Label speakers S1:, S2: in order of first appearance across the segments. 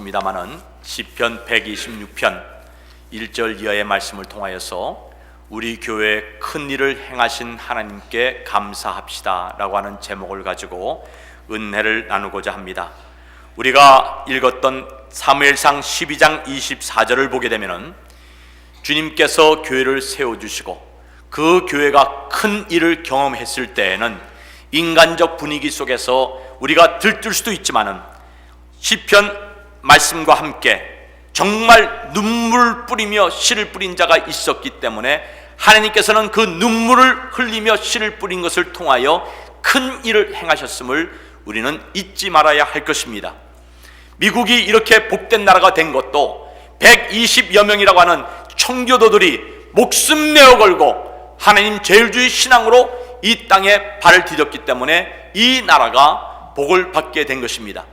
S1: 있습니다마는 시편 126편 1절 이하의 말씀을 통하여서 우리 교회에 큰 일을 행하신 하나님께 감사합시다 라고 하는 제목을 가지고 은혜를 나누고자 합니다. 우리가 읽었던 사무엘상 12장 24절을 보게 되면은 주님께서 교회를 세워주시고 그 교회가 큰 일을 경험했을 때에는 인간적 분위기 속에서 우리가 들뜰 수도 있지만은 시편 말씀과 함께 정말 눈물 뿌리며 씨를 뿌린 자가 있었기 때문에 하나님께서는 그 눈물을 흘리며 씨를 뿌린 것을 통하여 큰 일을 행하셨음을 우리는 잊지 말아야 할 것입니다. 미국이 이렇게 복된 나라가 된 것도 120여 명이라고 하는 청교도들이 목숨 내어 걸고 하나님 제일주의 신앙으로 이 땅에 발을 디뎠기 때문에 이 나라가 복을 받게 된 것입니다.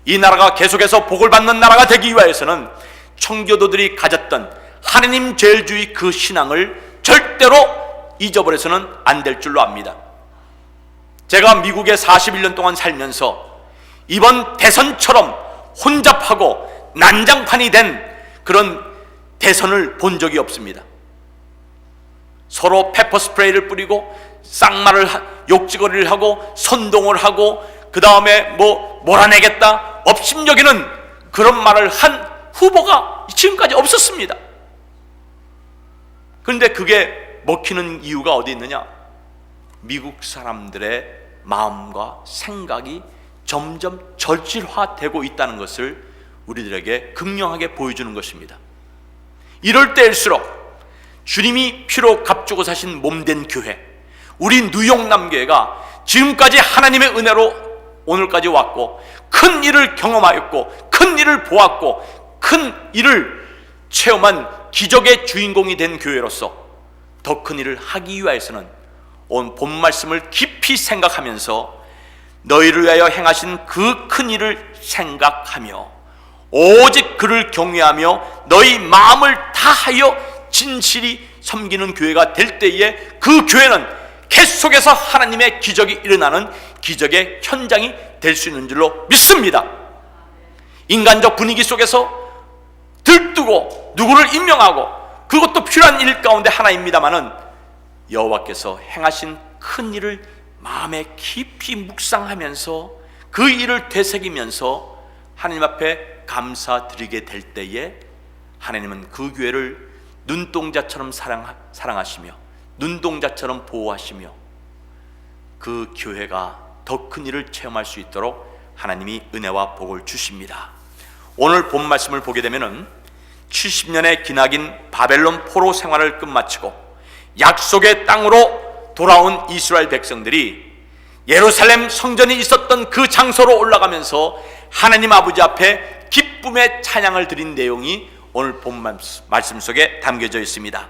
S1: 이 나라가 계속해서 복을 받는 나라가 되기 위해서는 청교도들이 가졌던 하나님 제일주의 그 신앙을 절대로 잊어버려서는 안 될 줄로 압니다. 제가 미국에 41년 동안 살면서 이번 대선처럼 혼잡하고 난장판이 된 그런 대선을 본 적이 없습니다. 서로 페퍼 스프레이를 뿌리고 쌍말을 욕지거리를 하고 선동을 하고 그 다음에 몰아내겠다 업심여기는 그런 말을 한 후보가 지금까지 없었습니다. 그런데 그게 먹히는 이유가 어디 있느냐? 미국 사람들의 마음과 생각이 점점 절질화되고 있다는 것을 우리들에게 극명하게 보여주는 것입니다. 이럴 때일수록 주님이 피로 값주고 사신 몸된 교회, 우리 뉴욕 남교회가 지금까지 하나님의 은혜로 오늘까지 왔고 큰 일을 경험하였고 큰 일을 보았고 큰 일을 체험한 기적의 주인공이 된 교회로서 더 큰 일을 하기 위해서는 온 본 말씀을 깊이 생각하면서 너희를 위하여 행하신 그 큰 일을 생각하며 오직 그를 경외하며 너희 마음을 다하여 진실이 섬기는 교회가 될 때에 그 교회는 계속해서 하나님의 기적이 일어나는 기적의 현장이 될 수 있는 줄로 믿습니다. 인간적 분위기 속에서 들뜨고 누구를 임명하고 그것도 필요한 일 가운데 하나입니다마는 여호와께서 행하신 큰 일을 마음에 깊이 묵상하면서 그 일을 되새기면서 하나님 앞에 감사드리게 될 때에 하나님은 그 교회를 눈동자처럼 사랑하시며 눈동자처럼 보호하시며 그 교회가 더 큰 일을 체험할 수 있도록 하나님이 은혜와 복을 주십니다. 오늘 본 말씀을 보게 되면은 70년의 기나긴 바벨론 포로 생활을 끝마치고 약속의 땅으로 돌아온 이스라엘 백성들이 예루살렘 성전이 있었던 그 장소로 올라가면서 하나님 아버지 앞에 기쁨의 찬양을 드린 내용이 오늘 본 말씀 속에 담겨져 있습니다.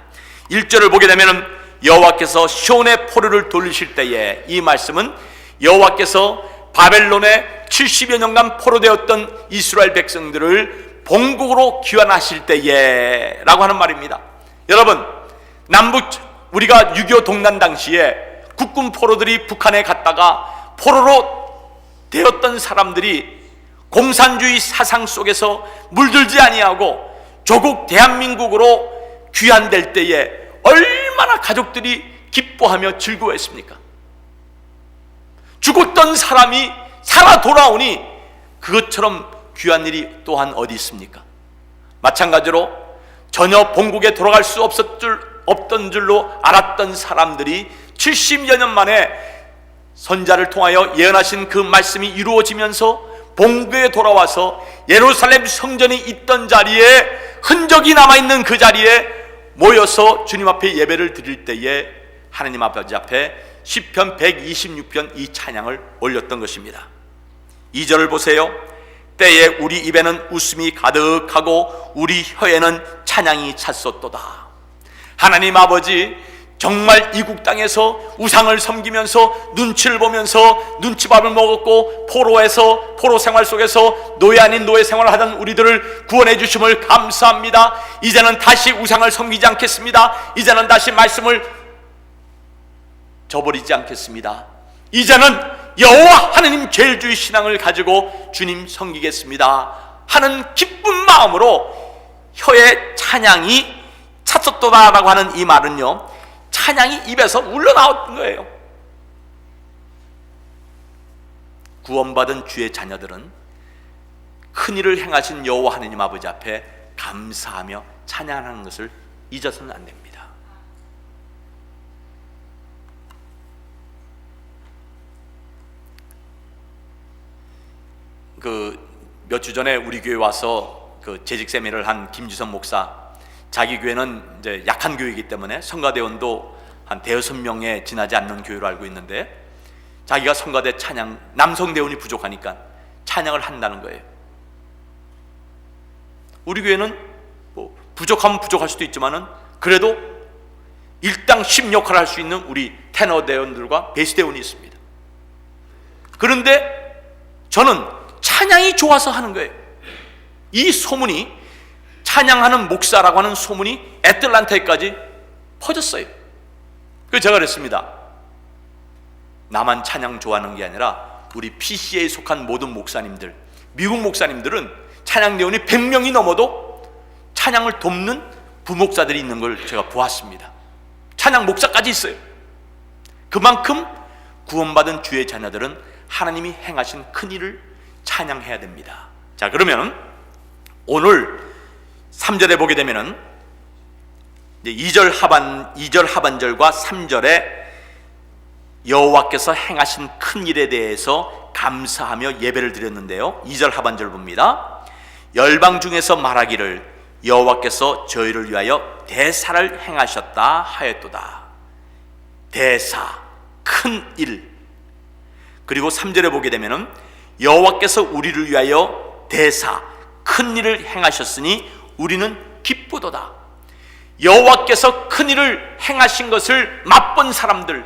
S1: 1절을 보게 되면 여호와께서 시온의 포로를 돌리실 때에, 이 말씀은 여호와께서 바벨론에 70여 년간 포로되었던 이스라엘 백성들을 본국으로 귀환하실 때에 라고 하는 말입니다. 여러분, 우리가 6.25 동란 당시에 국군 포로들이 북한에 갔다가 포로로 되었던 사람들이 공산주의 사상 속에서 물들지 아니하고 조국 대한민국으로 귀환될 때에 얼마나 가족들이 기뻐하며 즐거워했습니까? 죽었던 사람이 살아 돌아오니 그것처럼 귀한 일이 또한 어디 있습니까? 마찬가지로 전혀 본국에 돌아갈 수 없던 줄로 알았던 사람들이 70여 년 만에 선자를 통하여 예언하신 그 말씀이 이루어지면서 본국에 돌아와서 예루살렘 성전이 있던 자리에 흔적이 남아있는 그 자리에 모여서 주님 앞에 예배를 드릴 때에 하나님 아버지 앞에 시편 126편 이 찬양을 올렸던 것입니다. 2절을 보세요. 때에 우리 입에는 웃음이 가득하고 우리 혀에는 찬양이 찼었도다. 하나님 아버지, 정말 이국 땅에서 우상을 섬기면서 눈치를 보면서 눈치밥을 먹었고 포로 생활 속에서 노예 아닌 노예 생활을 하던 우리들을 구원해 주심을 감사합니다. 이제는 다시 우상을 섬기지 않겠습니다. 이제는 다시 말씀을 저버리지 않겠습니다. 이제는 여호와 하나님 제일주의 신앙을 가지고 주님 섬기겠습니다. 하는 기쁜 마음으로 혀에 찬양이 찼었도다라고 하는 이 말은요, 찬양이 입에서 울러나온 거예요. 구원받은 주의 자녀들은 큰일을 행하신 여호와 하느님 아버지 앞에 감사하며 찬양하는 것을 잊어서는 안 됩니다. 몇 주 전에 우리 교회 와서 재직 세미나를 한 김지선 목사, 자기 교회는 이제 약한 교회이기 때문에 성가대원도 한 5-6명에 지나지 않는 교회로 알고 있는데, 자기가 성가대 찬양 남성 대원이 부족하니까 찬양을 한다는 거예요. 우리 교회는 뭐 부족하면 부족할 수도 있지만은 그래도 일당 10 역할을 할 수 있는 우리 테너 대원들과 베이스 대원이 있습니다. 그런데 저는 찬양이 좋아서 하는 거예요. 이 소문이, 찬양하는 목사라고 하는 소문이 애틀란타에까지 퍼졌어요. 그래서 제가 그랬습니다. 나만 찬양 좋아하는 게 아니라 우리 PCA에 속한 모든 목사님들, 미국 목사님들은 찬양 대원이 100명이 넘어도 찬양을 돕는 부목사들이 있는 걸 제가 보았습니다. 찬양 목사까지 있어요. 그만큼 구원받은 주의 자녀들은 하나님이 행하신 큰일을 찬양해야 됩니다. 자, 그러면 오늘 3절에 보게 되면은 2절 하반절과 3절에 여호와께서 행하신 큰 일에 대해서 감사하며 예배를 드렸는데요, 2절 하반절 봅니다. 열방 중에서 말하기를 여호와께서 저희를 위하여 대사를 행하셨다 하였도다. 대사, 큰 일. 그리고 3절에 보게 되면은 여호와께서 우리를 위하여 대사, 큰 일을 행하셨으니 우리는 기쁘도다. 여호와께서 큰 일을 행하신 것을 맛본 사람들,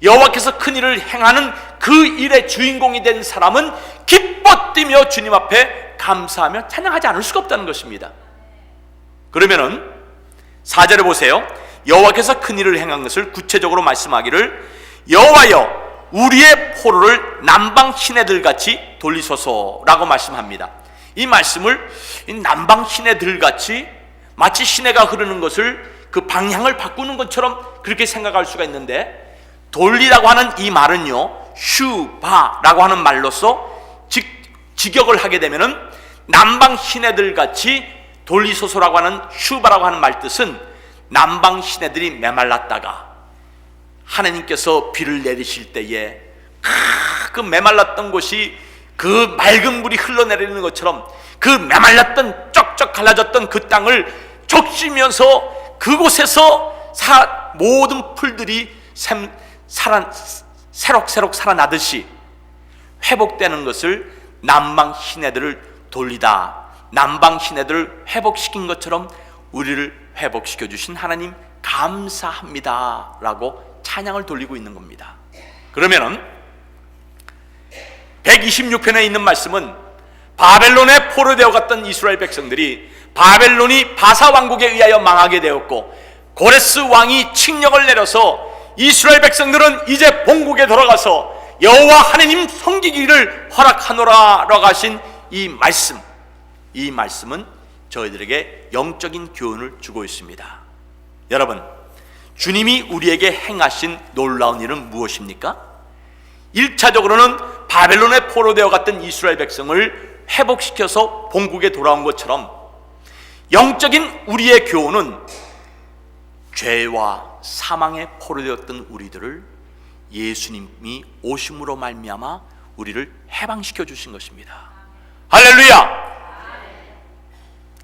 S1: 여호와께서 큰 일을 행하는 그 일의 주인공이 된 사람은 기뻐 뛰며 주님 앞에 감사하며 찬양하지 않을 수가 없다는 것입니다. 그러면은 4절에 보세요. 여호와께서 큰 일을 행한 것을 구체적으로 말씀하기를 여호와여 우리의 포로를 남방 시내들같이 돌리소서라고 말씀합니다. 이 말씀을 남방 시내들같이, 마치 시내가 흐르는 것을 그 방향을 바꾸는 것처럼 그렇게 생각할 수가 있는데, 돌리라고 하는 이 말은요, 슈바라고 하는 말로서 직역을 하게 되면은 남방 시내들같이 돌리소서라고 하는 슈바라고 하는 말 뜻은, 남방 시내들이 메말랐다가 하나님께서 비를 내리실 때에 그 메말랐던 곳이 그 맑은 물이 흘러내리는 것처럼 그 메말랐던 쩍쩍 갈라졌던 그 땅을 적시면서 그곳에서 모든 풀들이 새록새록 살아나듯이 회복되는 것을 남방 시내들을 돌리다, 남방 시내들을 회복시킨 것처럼 우리를 회복시켜 주신 하나님 감사합니다 라고 찬양을 돌리고 있는 겁니다. 그러면은 126편에 있는 말씀은 바벨론에 포로되어 갔던 이스라엘 백성들이 바벨론이 바사 왕국에 의하여 망하게 되었고, 고레스 왕이 칙령을 내려서 이스라엘 백성들은 이제 본국에 돌아가서 여호와 하나님 섬기기를 허락하노라라고 하신 이 말씀은 저희들에게 영적인 교훈을 주고 있습니다. 여러분, 주님이 우리에게 행하신 놀라운 일은 무엇입니까? 1차적으로는 바벨론에 포로되어 갔던 이스라엘 백성을 회복시켜서 본국에 돌아온 것처럼, 영적인 우리의 교훈은 죄와 사망에 포로되었던 우리들을 예수님이 오심으로 말미암아 우리를 해방시켜 주신 것입니다. 할렐루야!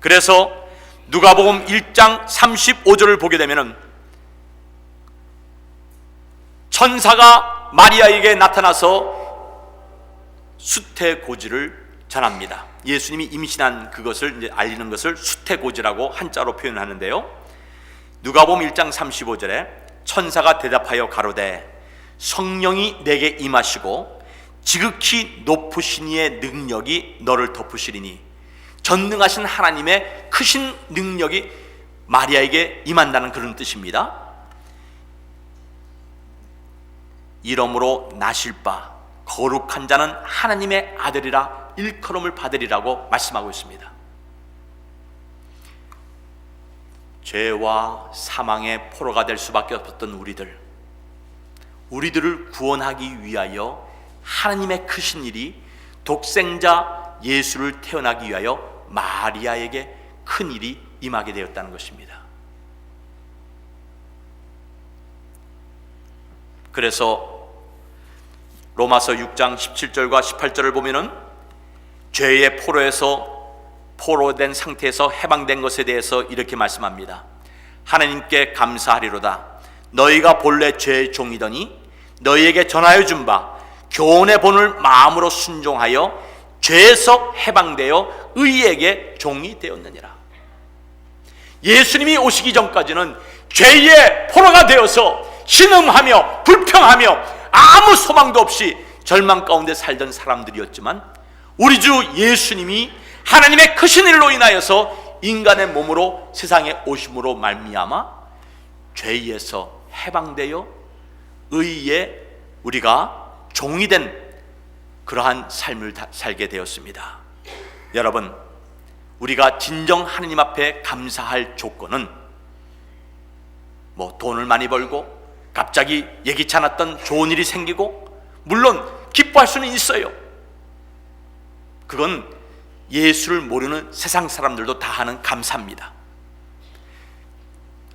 S1: 그래서 누가복음 1장 35절을 보게 되면은 천사가 마리아에게 나타나서 수태고지를 전합니다. 예수님이 임신한 그것을 이제 알리는 것을 수태고지라고 한자로 표현하는데요, 누가복음 1장 35절에 천사가 대답하여 가로되 성령이 내게 임하시고 지극히 높으신 이의 능력이 너를 덮으시리니, 전능하신 하나님의 크신 능력이 마리아에게 임한다는 그런 뜻입니다. 이러므로 나실 바 거룩한 자는 하나님의 아들이라 일컬음을 받으리라고 말씀하고 있습니다. 죄와 사망의 포로가 될 수밖에 없었던 우리들을 구원하기 위하여 하나님의 크신 일이 독생자 예수를 태어나기 위하여 마리아에게 큰 일이 임하게 되었다는 것입니다. 그래서 로마서 6장 17절과 18절을 보면은 죄의 포로된 상태에서 해방된 것에 대해서 이렇게 말씀합니다. 하나님께 감사하리로다. 너희가 본래 죄의 종이더니 너희에게 전하여 준 바 교훈의 본을 마음으로 순종하여 죄에서 해방되어 의에게 종이 되었느니라. 예수님이 오시기 전까지는 죄의 포로가 되어서 신음하며 불평하며 아무 소망도 없이 절망 가운데 살던 사람들이었지만 우리 주 예수님이 하나님의 크신 일로 인하여서 인간의 몸으로 세상에 오심으로 말미암아 죄에서 해방되어 의에 우리가 종이 된 그러한 삶을 살게 되었습니다. 여러분, 우리가 진정 하나님 앞에 감사할 조건은 돈을 많이 벌고 갑자기 예기치 않았던 좋은 일이 생기고, 물론 기뻐할 수는 있어요. 그건 예수를 모르는 세상 사람들도 다 하는 감사입니다.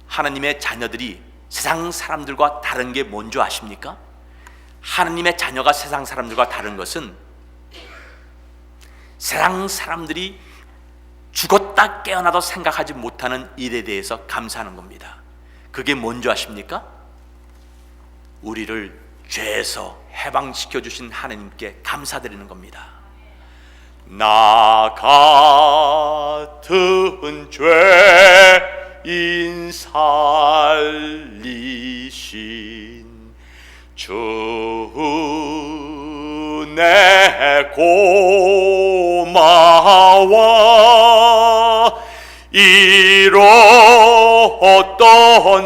S1: 하나님의 자녀들이 세상 사람들과 다른 게 뭔지 아십니까? 하나님의 자녀가 세상 사람들과 다른 것은 세상 사람들이 죽었다 깨어나도 생각하지 못하는 일에 대해서 감사하는 겁니다. 그게 뭔지 아십니까? 우리를 죄에서 해방시켜 주신 하나님께 감사드리는 겁니다. 나 같은 죄인 살리신 주 내 고마워 이로웠던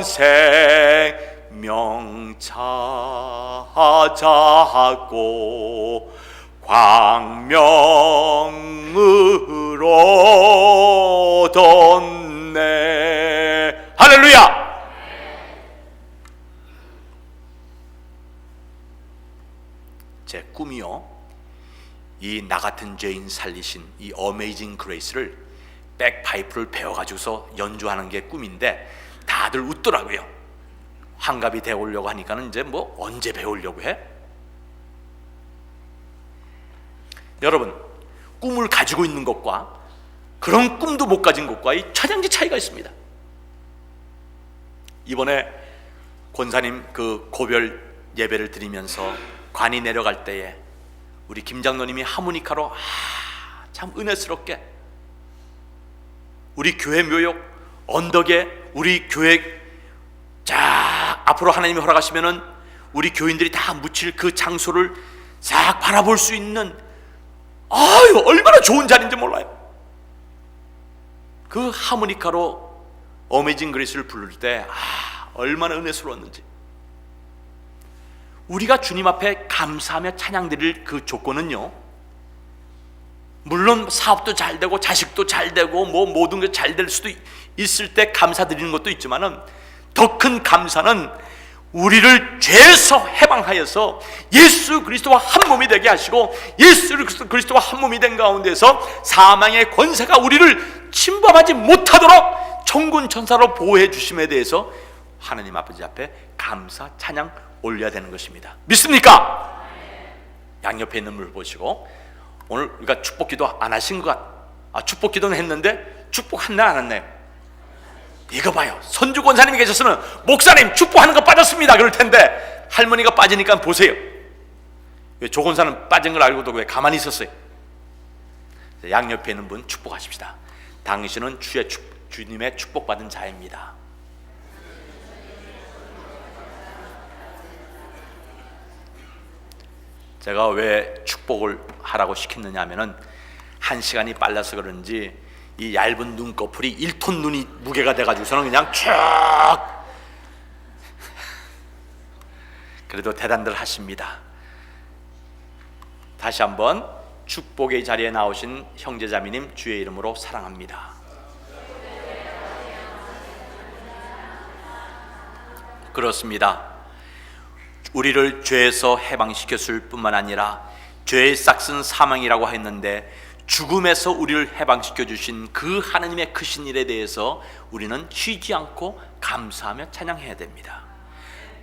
S1: 생명 찾았고 광명으로 뒀네. 할렐루야. 제 꿈이요, 이 나 같은 죄인 살리신 이 어메이징 그레이스를 백파이프를 배워가지고서 연주하는 게 꿈인데 다들 웃더라고요. 환갑이 되어오려고 하니까는 이제 언제 배우려고 해? 여러분, 꿈을 가지고 있는 것과 그런 꿈도 못 가진 것과 이 천양지 차이가 있습니다. 이번에 권사님 그 고별 예배를 드리면서 관이 내려갈 때에 우리 김장로님이 하모니카로 참 은혜스럽게 우리 교회 묘역 언덕에 우리 교회 자 앞으로 하나님이 허락하시면은 우리 교인들이 다 묻힐 그 장소를 싹 바라볼 수 있는, 아유 얼마나 좋은 자리인지 몰라요. 그 하모니카로 어메이징 그레이스를 부를 때 얼마나 은혜스러웠는지. 우리가 주님 앞에 감사하며 찬양드릴 그 조건은요, 물론 사업도 잘 되고 자식도 잘 되고 모든 게 잘 될 수도 있을 때 감사드리는 것도 있지만은 더 큰 감사는 우리를 죄에서 해방하여서 예수 그리스도와 한 몸이 되게 하시고 예수 그리스도와 한 몸이 된 가운데서 사망의 권세가 우리를 침범하지 못하도록 천군 천사로 보호해 주심에 대해서 하나님 아버지 앞에 감사 찬양 올려야 되는 것입니다. 믿습니까? 양옆에 있는 분을 보시고, 오늘 우리가 축복기도 안 하신 것 축복기도는 했는데 축복했나 안 했나요? 이거 봐요. 선주 권사님이 계셨으면 목사님 축복하는 거 빠졌습니다 그럴 텐데, 할머니가 빠지니까 보세요. 왜 조 권사는 빠진 걸 알고도 왜 가만히 있었어요? 양옆에 있는 분 축복하십시다. 당신은 주님의 축복받은 자입니다. 제가 왜 축복을 하라고 시켰느냐 하면은 1시간이 빨라서 그런지 이 얇은 눈꺼풀이 1톤 눈이 무게가 돼가지고서는 그냥 쭉 그래도 대단들 하십니다. 다시 한번 축복의 자리에 나오신 형제자매님 주의 이름으로 사랑합니다. 그렇습니다. 우리를 죄에서 해방시켰을 뿐만 아니라 죄의 싹슨 사망이라고 했는데 죽음에서 우리를 해방시켜 주신 그 하나님의 크신 일에 대해서 우리는 쉬지 않고 감사하며 찬양해야 됩니다.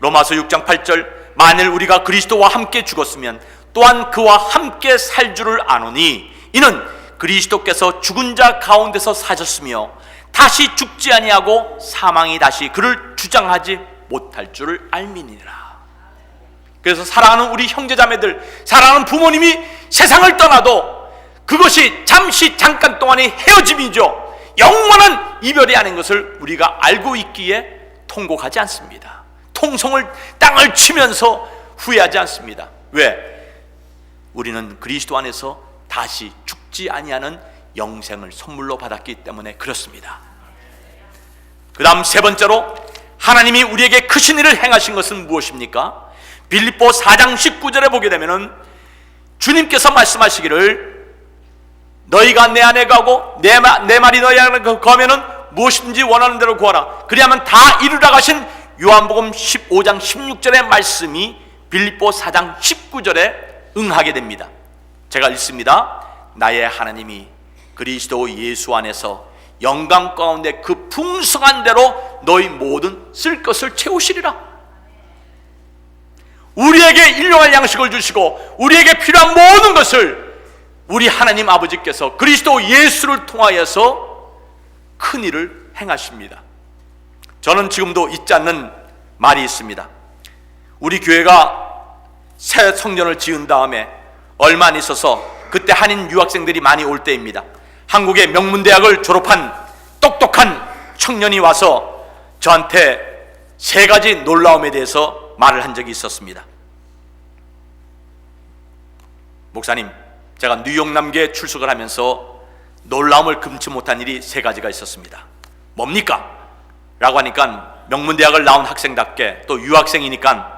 S1: 로마서 6장 8절, 만일 우리가 그리스도와 함께 죽었으면 또한 그와 함께 살 줄을 아노니 이는 그리스도께서 죽은 자 가운데서 사셨으며 다시 죽지 아니하고 사망이 다시 그를 주장하지 못할 줄을 알미니라. 그래서 사랑하는 우리 형제자매들, 사랑하는 부모님이 세상을 떠나도 그것이 잠시 잠깐 동안의 헤어짐이죠. 영원한 이별이 아닌 것을 우리가 알고 있기에 통곡하지 않습니다. 통성을 땅을 치면서 후회하지 않습니다. 왜? 우리는 그리스도 안에서 다시 죽지 아니하는 영생을 선물로 받았기 때문에 그렇습니다. 그 다음 세 번째로 하나님이 우리에게 크신 일을 행하신 것은 무엇입니까? 빌립보 4장 19절에 보게 되면은 주님께서 말씀하시기를 너희가 내 안에 가고 내 말이 너희 안에 거하면은 무엇이든지 원하는 대로 구하라. 그리하면 다 이루라 가신 요한복음 15장 16절의 말씀이 빌립보 4장 19절에 응하게 됩니다. 제가 읽습니다. 나의 하나님이 그리스도 예수 안에서 영광 가운데 그 풍성한 대로 너희 모든 쓸 것을 채우시리라. 우리에게 일용할 양식을 주시고 우리에게 필요한 모든 것을 우리 하나님 아버지께서 그리스도 예수를 통하여서 큰 일을 행하십니다. 저는 지금도 잊지 않는 말이 있습니다. 우리 교회가 새 성전을 지은 다음에 얼마 안 있어서 그때 한인 유학생들이 많이 올 때입니다. 한국의 명문대학을 졸업한 똑똑한 청년이 와서 저한테 세 가지 놀라움에 대해서 말을 한 적이 있었습니다. 목사님, 제가 뉴욕 남계에 출석을 하면서 놀라움을 금치 못한 일이 세 가지가 있었습니다. 뭡니까? 라고 하니까 명문대학을 나온 학생답게 또 유학생이니까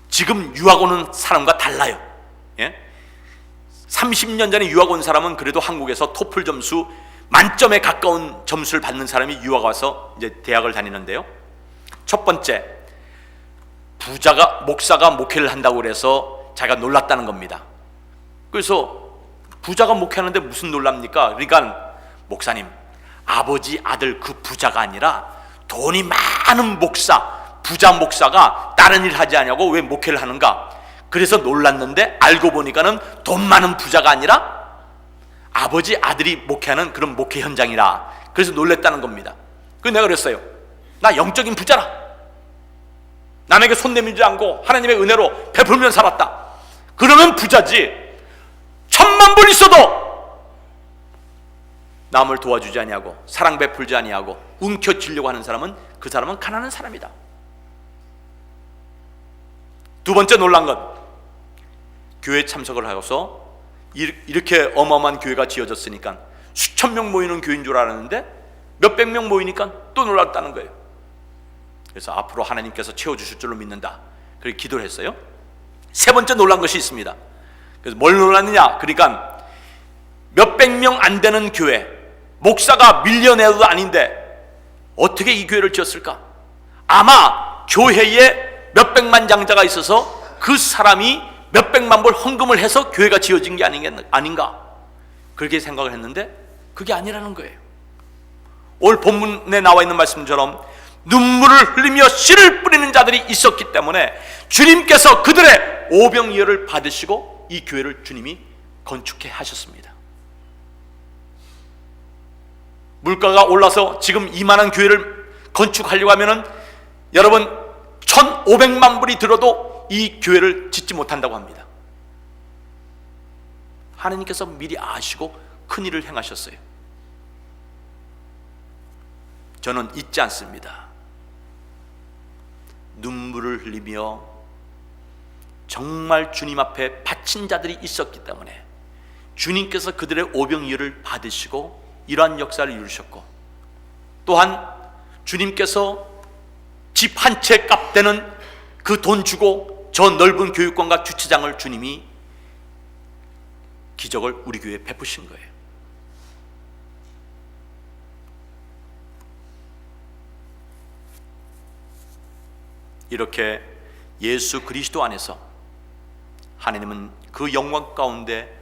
S1: 지금 유학 오는 사람과 달라요. 예? 30년 전에 유학 온 사람은 그래도 한국에서 토플 점수 만점에 가까운 점수를 받는 사람이 유학 와서 이제 대학을 다니는데요. 첫 번째, 목사가 목회를 한다고 그래서 자기가 놀랐다는 겁니다. 그래서 부자가 목회하는데 무슨 놀랍니까? 그러니까 목사님, 아버지 아들 그 부자가 아니라 돈이 많은 부자 목사가 다른 일 하지 않냐고 왜 목회를 하는가? 그래서 놀랐는데 알고 보니까는 돈 많은 부자가 아니라 아버지 아들이 목회하는 그런 목회 현장이라. 그래서 놀랬다는 겁니다. 그래서 내가 그랬어요. 나 영적인 부자라. 남에게 손 내밀지 않고 하나님의 은혜로 베풀면 살았다. 그러면 부자지. 1,000만 불 있어도 남을 도와주지 아니하고 사랑 베풀지 아니하고 움켜쥐려고 하는 사람은 그 사람은 가난한 사람이다. 두 번째 놀란 건 교회 참석을 하고서 이렇게 어마어마한 교회가 지어졌으니까 수천 명 모이는 교회인 줄 알았는데 몇백 명 모이니까 또 놀랐다는 거예요. 그래서 앞으로 하나님께서 채워주실 줄로 믿는다. 그렇게 기도를 했어요. 세 번째 놀란 것이 있습니다. 그래서 뭘 놀랐느냐? 그러니까 몇백 명 안 되는 교회, 목사가 밀리어네어도 아닌데 어떻게 이 교회를 지었을까? 아마 교회에 몇백만 장자가 있어서 그 사람이 몇백만 불 헌금을 해서 교회가 지어진 게 아닌가? 그렇게 생각을 했는데 그게 아니라는 거예요. 오늘 본문에 나와 있는 말씀처럼 눈물을 흘리며 씨를 뿌리는 자들이 있었기 때문에 주님께서 그들의 오병이어를 받으시고 이 교회를 주님이 건축해 하셨습니다. 물가가 올라서 지금 이만한 교회를 건축하려고 하면은 여러분 1,500만 불이 들어도 이 교회를 짓지 못한다고 합니다. 하나님께서 미리 아시고 큰 일을 행하셨어요. 저는 잊지 않습니다. 눈물을 흘리며 정말 주님 앞에 바친 자들이 있었기 때문에 주님께서 그들의 오병이어를 받으시고 이러한 역사를 이루셨고, 또한 주님께서 집 한 채 값 되는 그 돈 주고 저 넓은 교육관과 주차장을 주님이 기적을 우리 교회에 베푸신 거예요. 이렇게 예수 그리스도 안에서 하나님은 그 영광 가운데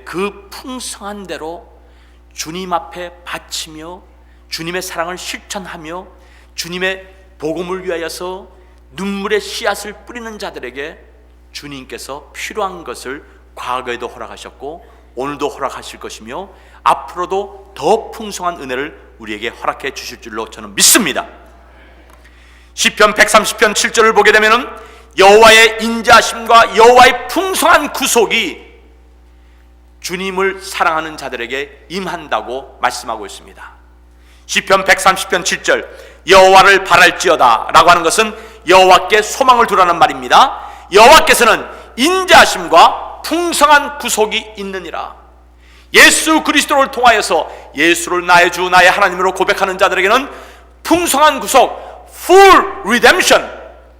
S1: 그 풍성한 대로 주님 앞에 바치며 주님의 사랑을 실천하며 주님의 복음을 위하여서 눈물의 씨앗을 뿌리는 자들에게 주님께서 필요한 것을 과거에도 허락하셨고 오늘도 허락하실 것이며 앞으로도 더 풍성한 은혜를 우리에게 허락해 주실 줄로 저는 믿습니다. 시편 130편 7절을 보게 되면은 여호와의 인자하심과 여호와의 풍성한 구속이 주님을 사랑하는 자들에게 임한다고 말씀하고 있습니다. 시편 130편 7절 여호와를 바랄지어다 라고 하는 것은 여호와께 소망을 두라는 말입니다. 여호와께서는 인자하심과 풍성한 구속이 있느니라. 예수 그리스도를 통하여서 예수를 나의 주 나의 하나님으로 고백하는 자들에게는 풍성한 구속, full redemption.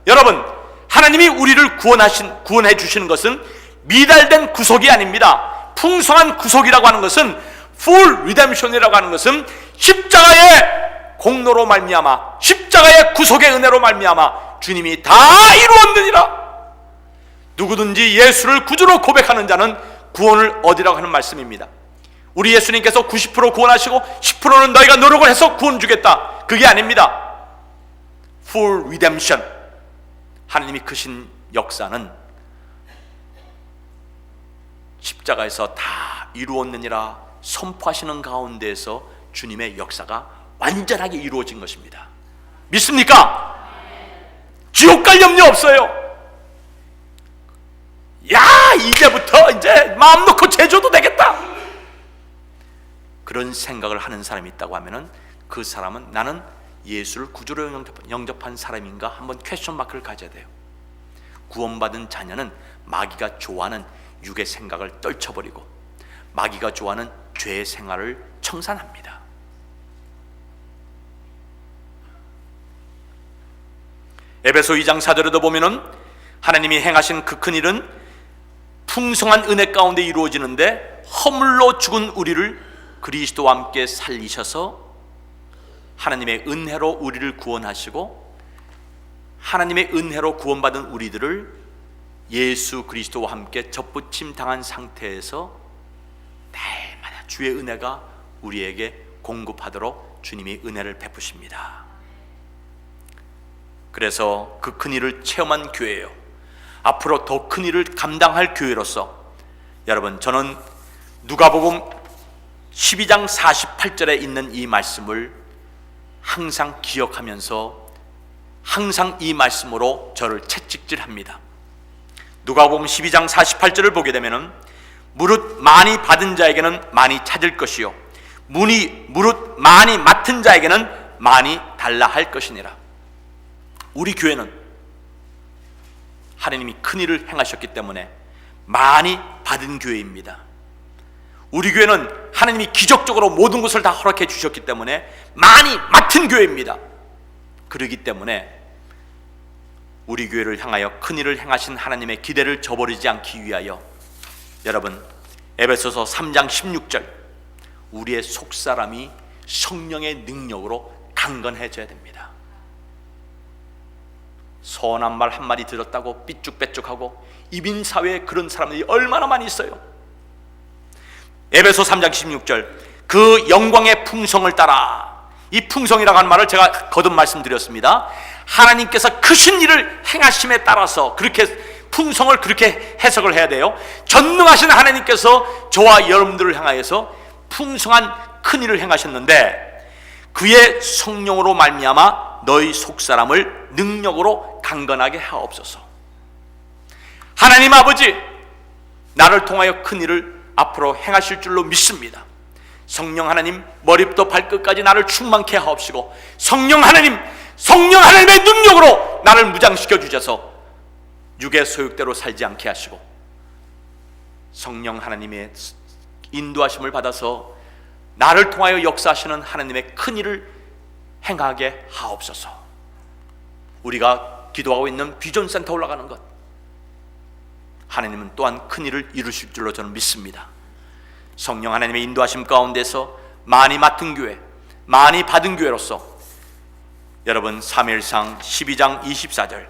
S1: 여러분, 하나님이 우리를 구원해 주시는 것은 미달된 구속이 아닙니다. 풍성한 구속이라고 하는 것은 full redemption이라고 하는 것은 십자가의 공로로 말미암아 십자가의 구속의 은혜로 말미암아 주님이 다 이루었느니라. 누구든지 예수를 구주로 고백하는 자는 구원을 얻으라고 하는 말씀입니다. 우리 예수님께서 90% 구원하시고 10%는 너희가 노력을 해서 구원 주겠다, 그게 아닙니다. Full redemption. 하나님이 크신 역사는 십자가에서 다 이루었느니라 선포하시는 가운데에서 주님의 역사가 완전하게 이루어진 것입니다. 믿습니까? 지옥 갈 염려 없어요. 야, 이제부터 이제 마음 놓고 제조도 되겠다, 그런 생각을 하는 사람이 있다고 하면은 그 사람은 나는 예수를 구주로 영접한 사람인가 한번 퀘스천 마크를 가져야 돼요. 구원받은 자녀는 마귀가 좋아하는 육의 생각을 떨쳐버리고 마귀가 좋아하는 죄의 생활을 청산합니다. 에베소 2장 4절에도 보면은 하나님이 행하신 그 큰 일은 풍성한 은혜 가운데 이루어지는데 허물로 죽은 우리를 그리스도와 함께 살리셔서 하나님의 은혜로 우리를 구원하시고 하나님의 은혜로 구원받은 우리들을 예수 그리스도와 함께 접붙임 당한 상태에서 날마다 주의 은혜가 우리에게 공급하도록 주님이 은혜를 베푸십니다. 그래서 그 큰 일을 체험한 교회예요. 앞으로 더 큰 일을 감당할 교회로서 여러분, 저는 누가복음 12장 48절에 있는 이 말씀을 항상 기억하면서 항상 이 말씀으로 저를 채찍질합니다. 누가복음 12장 48절을 보게 되면은 무릇 많이 받은 자에게는 많이 찾을 것이요 무릇 많이 맡은 자에게는 많이 달라 할 것이니라. 우리 교회는 하나님이 큰 일을 행하셨기 때문에 많이 받은 교회입니다. 우리 교회는 하나님이 기적적으로 모든 것을 다 허락해 주셨기 때문에 많이 맡은 교회입니다. 그렇기 때문에 우리 교회를 향하여 큰 일을 행하신 하나님의 기대를 저버리지 않기 위하여 여러분, 에베소서 3장 16절 우리의 속사람이 성령의 능력으로 강건해져야 됩니다. 선한 말 한마디 들었다고 삐쭉빼쭉하고 이민사회에 그런 사람들이 얼마나 많이 있어요. 에베소 3장 16절 그 영광의 풍성을 따라, 이 풍성이라고 하는 말을 제가 거듭 말씀드렸습니다. 하나님께서 크신 일을 행하심에 따라서 그렇게 풍성을 그렇게 해석을 해야 돼요. 전능하신 하나님께서 저와 여러분들을 향하여서 풍성한 큰 일을 행하셨는데 그의 성령으로 말미암아 너희 속사람을 능력으로 강건하게 하옵소서. 하나님 아버지, 나를 통하여 큰 일을 앞으로 행하실 줄로 믿습니다. 성령 하나님, 머리부터 발끝까지 나를 충만케 하옵시고 성령 하나님의 능력으로 나를 무장시켜 주셔서 육의 소욕대로 살지 않게 하시고 성령 하나님의 인도하심을 받아서 나를 통하여 역사하시는 하나님의 큰 일을 행하게 하옵소서. 우리가 기도하고 있는 비전센터 올라가는 것, 하나님은 또한 큰 일을 이루실 줄로 저는 믿습니다. 성령 하나님의 인도하심 가운데서 많이 맡은 교회, 많이 받은 교회로서 여러분 사무엘상 12장 24절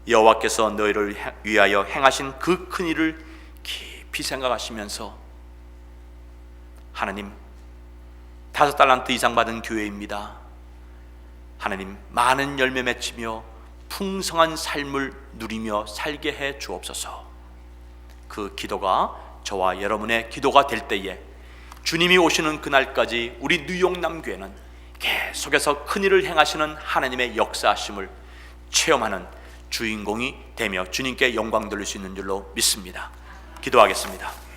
S1: 여호와께서 너희를 위하여 행하신 그 큰 일을 깊이 생각하시면서 하나님 5달란트 이상 받은 교회입니다. 하나님 많은 열매 맺히며 풍성한 삶을 누리며 살게 해 주옵소서. 그 기도가 저와 여러분의 기도가 될 때에 주님이 오시는 그날까지 우리 뉴욕남 교회는 계속해서 큰일을 행하시는 하나님의 역사하심을 체험하는 주인공이 되며 주님께 영광 돌릴 수 있는 줄로 믿습니다. 기도하겠습니다.